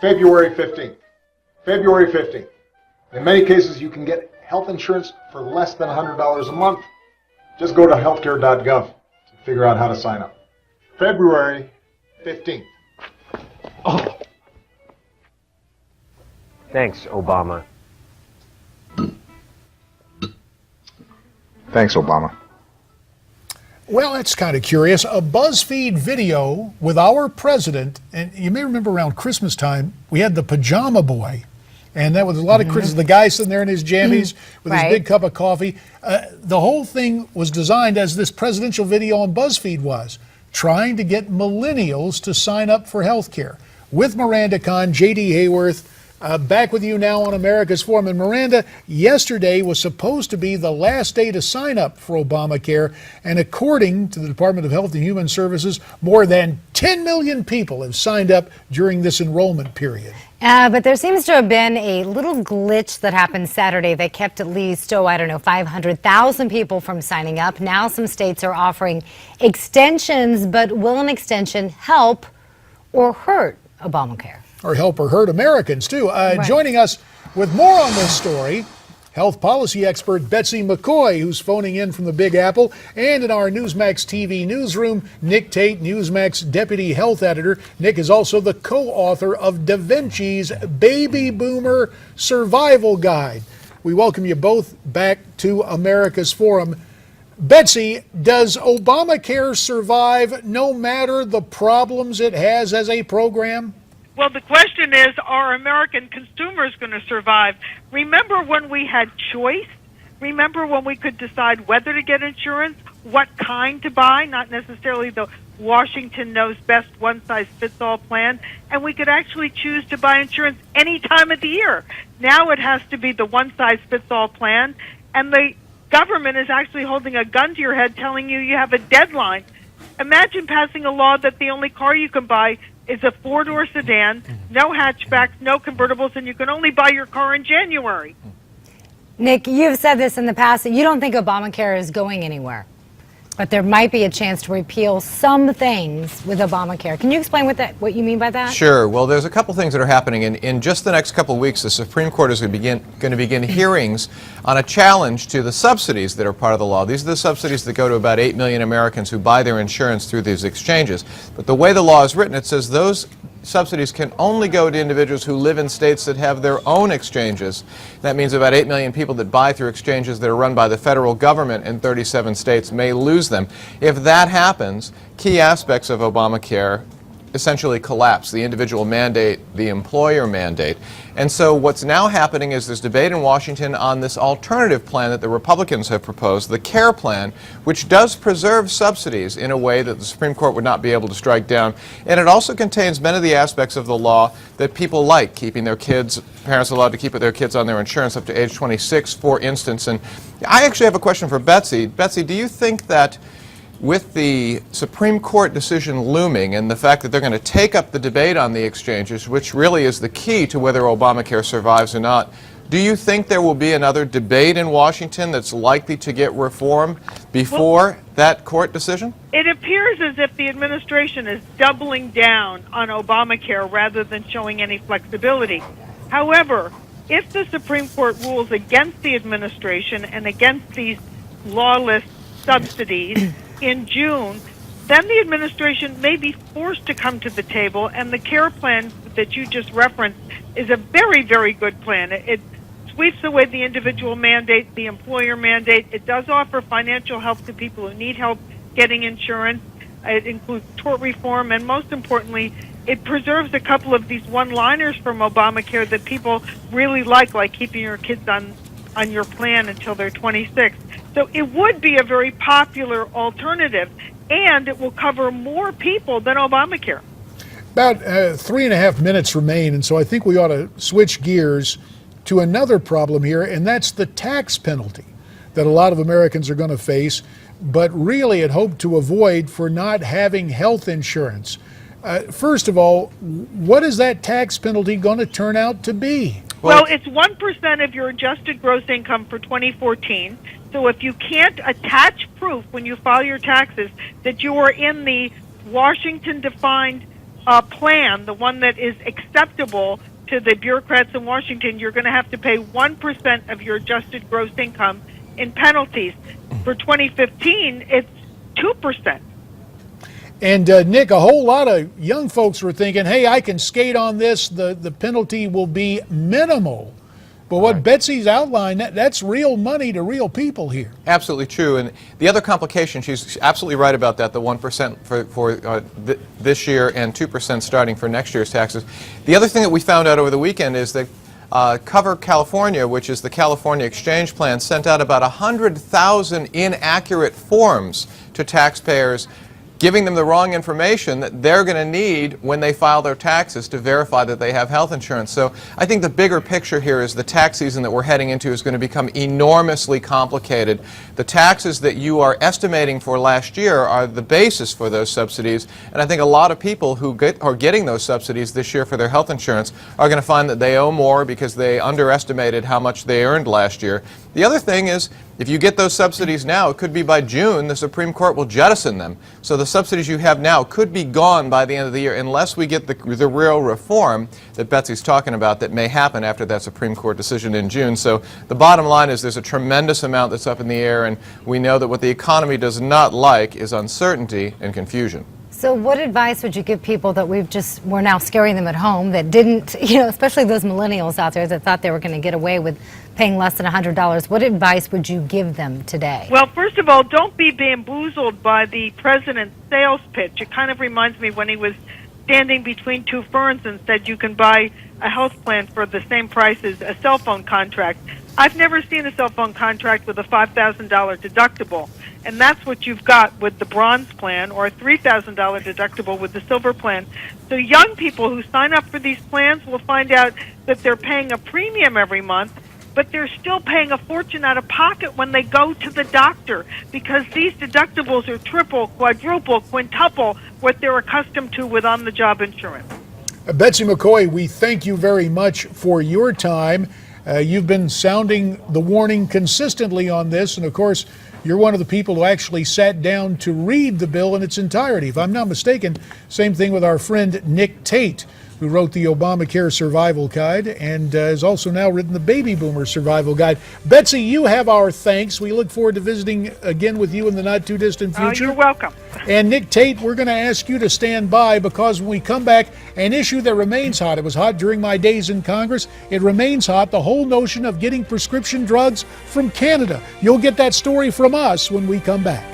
February 15th. February 15th. In many cases, you can get health insurance for less than $100 a month. Just go to healthcare.gov to figure out how to sign up. February 15th. Oh. Thanks, Obama. Thanks, Obama. Well, that's kind of curious. A BuzzFeed video with our president, and you may remember around Christmas time, we had the pajama boy, and that was a lot of criticism. The guy sitting there in his jammies with his big cup of coffee. The whole thing was designed as this presidential video on BuzzFeed was, trying to get millennials to sign up for health care. With Miranda Kahn, J.D. Hayworth, back with you now on America's Forum. And Miranda, yesterday was supposed to be the last day to sign up for Obamacare. And according to the Department of Health and Human Services, more than 10 million people have signed up during this enrollment period. But there seems to have been a little glitch that happened Saturday that kept at least, 500,000 people from signing up. Now some states are offering extensions, but will an extension help or hurt Obamacare? Or help or hurt Americans, too. Joining us with more on this story, health policy expert Betsy McCaughey, who's phoning in from the Big Apple, and in our Newsmax TV newsroom, Nick Tate, Newsmax deputy health editor. Nick is also the co-author of Da Vinci's Baby Boomer Survival Guide. We welcome you both back to America's Forum. Betsy, does Obamacare survive no matter the problems it has as a program? Well, the question is, are American consumers going to survive? Remember when we had choice? Remember when we could decide whether to get insurance, what kind to buy, not necessarily the Washington knows best one-size-fits-all plan, and we could actually choose to buy insurance any time of the year. Now it has to be the one-size-fits-all plan, and the government is actually holding a gun to your head telling you you have a deadline. Imagine passing a law that the only car you can buy is a four-door sedan, no hatchbacks, no convertibles, and you can only buy your car in January. Nick, you've said this in the past that you don't think Obamacare is going anywhere, but there might be a chance to repeal some things with Obamacare. Can you explain what you mean by that? Sure. Well, there's a couple things that are happening. In just the next couple of weeks, the Supreme Court is going to begin hearings on a challenge to the subsidies that are part of the law. These are the subsidies that go to about 8 million Americans who buy their insurance through these exchanges. But the way the law is written, it says those subsidies can only go to individuals who live in states that have their own exchanges. That means about 8 million people that buy through exchanges that are run by the federal government in 37 states may lose them. If that happens, key aspects of Obamacare essentially collapse: the individual mandate, the employer mandate. And so what's now happening is there's debate in Washington on this alternative plan that the Republicans have proposed, the CARE plan, which does preserve subsidies in a way that the Supreme Court would not be able to strike down. And it also contains many of the aspects of the law that people like, keeping their kids, parents allowed to keep their kids on their insurance up to age 26, for instance. And I actually have a question for Betsy. Betsy, do you think that with the Supreme Court decision looming and the fact that they're going to take up the debate on the exchanges, which really is the key to whether Obamacare survives or not, do you think there will be another debate in Washington that's likely to get reform before that court decision? It appears as if the administration is doubling down on Obamacare rather than showing any flexibility. However, if the Supreme Court rules against the administration and against these lawless subsidies in June, then the administration may be forced to come to the table, and the CARE plan that you just referenced is a very, very good plan. It sweeps away the individual mandate, the employer mandate. It does offer financial help to people who need help getting insurance. It includes tort reform, and most importantly, it preserves a couple of these one-liners from Obamacare that people really like keeping your kids on your plan until they're 26. So it would be a very popular alternative, and it will cover more people than Obamacare. About 3.5 minutes remain, and so I think we ought to switch gears to another problem here, and that's the tax penalty that a lot of Americans are going to face, but really had hoped to avoid for not having health insurance. First of all, what is that tax penalty going to turn out to be? Well, it's 1% of your adjusted gross income for 2014. So if you can't attach proof when you file your taxes that you are in the Washington-defined plan, the one that is acceptable to the bureaucrats in Washington, you're going to have to pay 1% of your adjusted gross income in penalties. For 2015, it's 2%. And Nick, a whole lot of young folks were thinking, hey, I can skate on this, the penalty will be minimal. But what Betsy's outlined, that's real money to real people here. Absolutely true. And the other complication, she's absolutely right about that, the 1% for this year and 2% starting for next year's taxes. The other thing that we found out over the weekend is that Cover California, which is the California Exchange Plan, sent out about 100,000 inaccurate forms to taxpayers, giving them the wrong information that they're going to need when they file their taxes to verify that they have health insurance. So I think the bigger picture here is the tax season that we're heading into is going to become enormously complicated. The taxes that you are estimating for last year are the basis for those subsidies, and I think a lot of people who are getting those subsidies this year for their health insurance are going to find that they owe more because they underestimated how much they earned last year. The other thing is, if you get those subsidies now, it could be by June the Supreme Court will jettison them. So the subsidies you have now could be gone by the end of the year unless we get the real reform that Betsy's talking about that may happen after that Supreme Court decision in June. So the bottom line is there's a tremendous amount that's up in the air, and we know that what the economy does not like is uncertainty and confusion. So what advice would you give people that we're now scaring them at home that didn't, especially those millennials out there that thought they were going to get away with paying less than $100? What advice would you give them today? Well, first of all, don't be bamboozled by the president's sales pitch. It kind of reminds me when he was standing between two ferns and said you can buy a health plan for the same price as a cell phone contract. I've never seen a cell phone contract with a $5,000 deductible. And that's what you've got with the bronze plan or a $3,000 deductible with the silver plan. So young people who sign up for these plans will find out that they're paying a premium every month, but they're still paying a fortune out of pocket when they go to the doctor because these deductibles are triple, quadruple, quintuple what they're accustomed to with on-the-job insurance. Betsy McCaughey, we thank you very much for your time. You've been sounding the warning consistently on this, and of course, you're one of the people who actually sat down to read the bill in its entirety. If I'm not mistaken, same thing with our friend Nick Tate, who wrote the Obamacare Survival Guide and has also now written the Baby Boomer Survival Guide. Betsy, you have our thanks. We look forward to visiting again with you in the not-too-distant future. You're welcome. And Nick Tate, we're going to ask you to stand by because when we come back, an issue that remains hot. It was hot during my days in Congress. It remains hot, the whole notion of getting prescription drugs from Canada. You'll get that story from us when we come back.